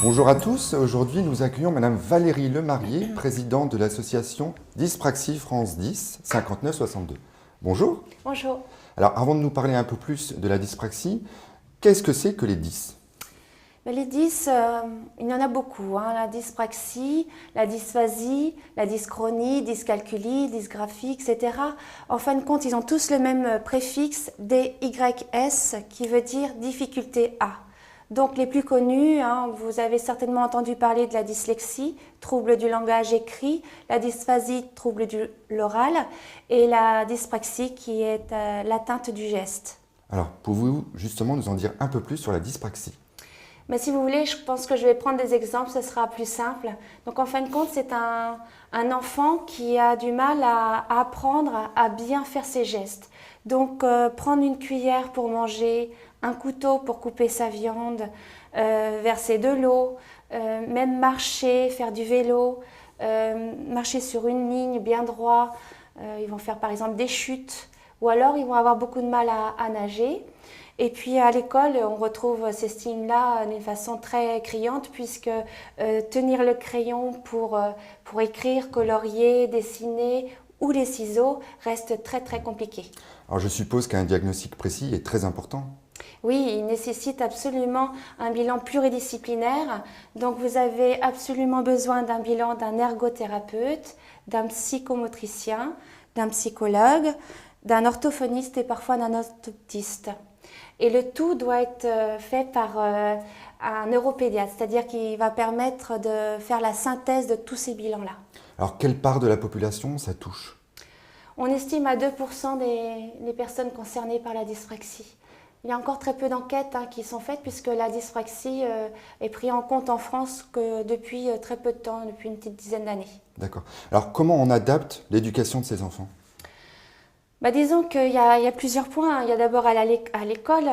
Bonjour à tous, aujourd'hui nous accueillons Madame Valérie Lemarié, présidente de l'association Dyspraxie France 10 59 62. Bonjour. Bonjour. Alors avant de nous parler un peu plus de la dyspraxie, qu'est-ce que c'est que les 10? Les 10, il y en a beaucoup. La dyspraxie, la dysphasie, la dyschronie, dyscalculie, dysgraphie, etc. En fin de compte, ils ont tous le même préfixe DYS qui veut dire difficulté A. Donc les plus connus, vous avez certainement entendu parler de la dyslexie, trouble du langage écrit, la dysphasie, trouble de l'oral, et la dyspraxie qui est l'atteinte du geste. Alors pouvez-vous justement nous en dire un peu plus sur la dyspraxie? Mais si vous voulez, je pense que je vais prendre des exemples, ce sera plus simple. Donc en fin de compte, c'est un enfant qui a du mal à apprendre à bien faire ses gestes. Donc prendre une cuillère pour manger, un couteau pour couper sa viande, verser de l'eau, même marcher, faire du vélo, marcher sur une ligne bien droit. Ils vont faire par exemple des chutes ou alors ils vont avoir beaucoup de mal à nager. Et puis à l'école, on retrouve ces signes-là d'une façon très criante puisque tenir le crayon pour écrire, colorier, dessiner ou les ciseaux reste très très compliqué. Alors je suppose qu'un diagnostic précis est très important. Oui, il nécessite absolument un bilan pluridisciplinaire. Donc vous avez absolument besoin d'un bilan d'un ergothérapeute, d'un psychomotricien, d'un psychologue, d'un orthophoniste et parfois d'un orthoptiste. Et le tout doit être fait par un neuropédiatre, c'est-à-dire qu'il va permettre de faire la synthèse de tous ces bilans-là. Alors quelle part de la population ça touche? On estime à 2% des personnes concernées par la dyspraxie. Il y a encore très peu d'enquêtes qui sont faites puisque la dyspraxie est prise en compte en France que depuis très peu de temps, depuis une petite dizaine d'années. D'accord. Alors comment on adapte l'éducation de ces enfants? Disons qu'il y a plusieurs points. Il y a d'abord à l'école,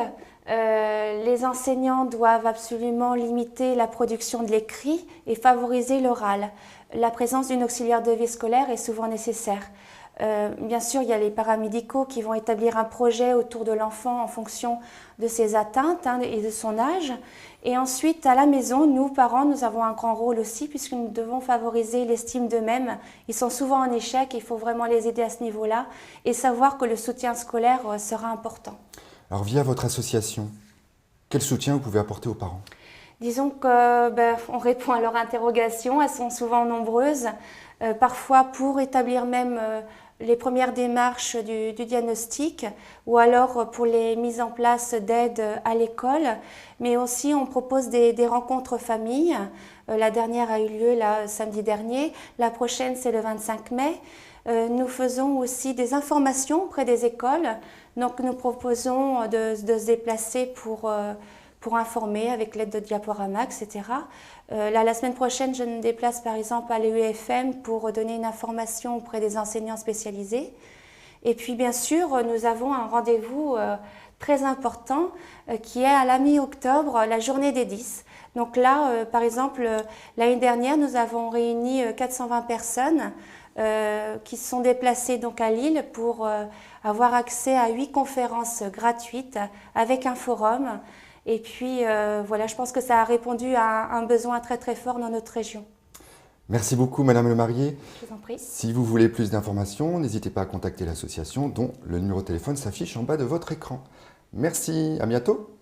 les enseignants doivent absolument limiter la production de l'écrit et favoriser l'oral. La présence d'une auxiliaire de vie scolaire est souvent nécessaire. Bien sûr, il y a les paramédicaux qui vont établir un projet autour de l'enfant en fonction de ses atteintes et de son âge. Et ensuite, à la maison, nous, parents, nous avons un grand rôle aussi puisque nous devons favoriser l'estime d'eux-mêmes. Ils sont souvent en échec, il faut vraiment les aider à ce niveau-là et savoir que le soutien scolaire sera important. Alors via votre association, quel soutien vous pouvez apporter aux parents? Disons qu'on répond à leurs interrogations, elles sont souvent nombreuses. Parfois pour établir même les premières démarches du diagnostic ou alors pour les mises en place d'aides à l'école, mais aussi on propose des rencontres familles. La dernière a eu lieu samedi dernier, la prochaine c'est le 25 mai. Nous faisons aussi des informations auprès des écoles, donc nous proposons de se déplacer pour informer avec l'aide de diaporamas, etc. La semaine prochaine, je me déplace par exemple à l'EUFM pour donner une information auprès des enseignants spécialisés. Et puis bien sûr, nous avons un rendez-vous très important qui est à la mi-octobre, la journée des 10. Donc là, par exemple, l'année dernière, nous avons réuni 420 personnes qui se sont déplacées donc à Lille pour avoir accès à 8 conférences gratuites avec un forum. Et puis voilà, je pense que ça a répondu à un besoin très très fort dans notre région. Merci beaucoup Madame Lemarié. Je vous en prie. Si vous voulez plus d'informations, n'hésitez pas à contacter l'association dont le numéro de téléphone s'affiche en bas de votre écran. Merci, à bientôt.